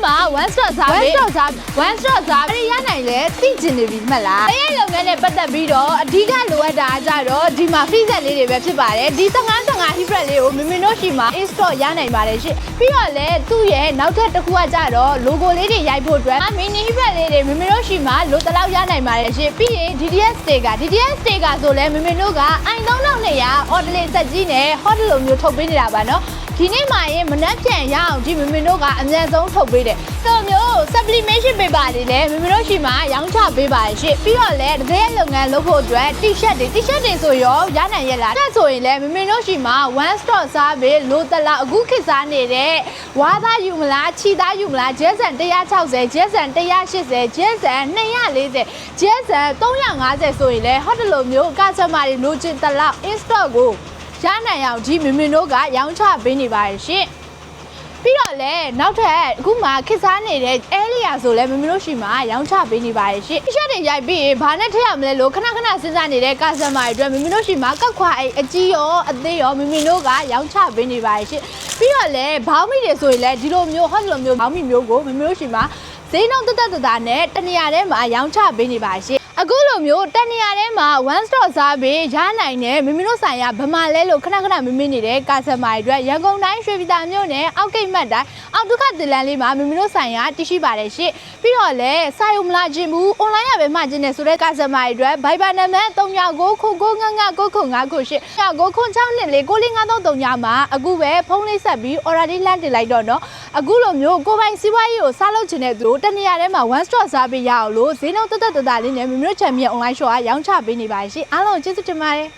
မှာ one stop service one stop service ရနိုင်လဲသိကျင်နေပြီမှတ်လားအဲ့ဒီလုပ်ငန်းနဲ့ပတ်သက်ပြီးတော့အဓိကလိုအပ်တာကြတော့ဒီမှာ freezer လေးတွေပဲဖြစ်ပါတယ်ဒီ15 heat bread လေးကိုမမင်းတို့ရှိမှာ install ရနိုင်ပါတယ်ရှင်ပြီးတော့လဲသူ့ရဲ့နောက်ထပ်တစ်ခုကကြတော့ logo လေးတွေရိုက်ဖို့အတွက် mini heat bread လေးတွေမမင်းတို့ရှိမှာလိုတလောက်ရနိုင်ပါတယ်ရှင်ပြီးရင် DDS sticker ဆိုလဲမမင်းတို့က i3200 order လေးဆက်ကြီးနဲ့ hot လိုမျိုးထုတ်ပေးနေတာပါနော်ဒီနေ့မှရင်မနှက်ပြန်ရအောင်ဒီမမင်းတို့ကအများဆုံးထုတ်ပေးတယ်တော်မျိုး sublimation paper တွေလည်းမမင်းတို့ရှိမှာရောင်းချပေးပါရှင့်ပြီးတော့လည်းတကယ်လုပ်ငန်းလုပ်ဖို့အတွက် t-shirt တွေဆိုရောရနိုင်ရလားတက်ဆိုရင်လည်းမမင်းတို့ရှိမှာ one stop service လိုတလားအခုခေတ်စားနေတဲ့ဝါသားယူမလားခြိသားယူမလားဂျက်ဆန်160ဂျက်ဆန်180ဂျက်ဆန်240ဂျက်ဆန်350ဆိုရင်လည်းဟော့တလိုမျိုးကစတမာတွေလိုချင်တလား in-stock ကိုရနိုင်အောင်ဒီမမင်းတို့ကရောင်းချပေးနေပါရှင်ပြီးတော့လည်းနောက်ထပ်အခုမှခစ်စားနေတဲ့ area ဆိုလဲမမတို့ရှိမှာရောင်းချပေးနေပါတယ်ရှင်။ t-shirt တွေရိုက်ပြီးဘာနဲ့ထည့်ရမလဲလို့ခဏစဉ်းစားနေတဲ့ customer တွေအတွက်မမတို့ရှိမှာကောက်ခွာအကြီးရောအသေးရောမမတို့ကရောင်းချပေးနေပါတယ်ရှင်။ပြီးတော့လည်းဘောင်းမီတွေဆိုရင်လည်းဒီလိုမျိုးဟော့လိုမျိုးဘောင်းမီမျိုးကိုမမတို့ရှိမှာဈေးနှုန်းတက်နဲ့တနေရာထဲမှာရောင်းချပေးနေပါရှင်။အခုလိုမျိုးတနေရာထဲမှာ one stop service ရနိုင်တယ်မမတို့ဆိုင်ရာဗမာလဲလို့ခဏမမနေတဲ့ customer တွေအတွက်ရန်ကုန်တိုင်းရွှေပြည်သာမြို့နယ်အောက်ကိတ်မတ်တိုင်းအောက်ဒုက္ခသလန်လေးမှာမမတို့ဆိုင်ရာတရှိပါတယ်ရှင့်ပြီးတော့လည်းစာရုံမလာခြင်းဘူး online ရပဲမှကျင်နေဆိုတဲ့ customer တွေအတွက် Viber နံပါတ်39999959ရှင့်996249533မှာအခုပဲဖုန်းလေးဆက်ပြီး order လေးလှမ်းတင်လိုက်တော့နော်အခုလိုမျိုးကိုပိုင်စီးပွားရေးကိုစားလုပ်ချင်တဲ့သူတို့တနေရာထဲမှာ one stop service ရအောင်လို့ဈေးနှုန်းတက်လေးနဲ့မမတို့ချန်ပီယံ online shop ကရောင်းချပေးနေပါရှင်အားလုံးကျေးဇူးတင်ပါတယ်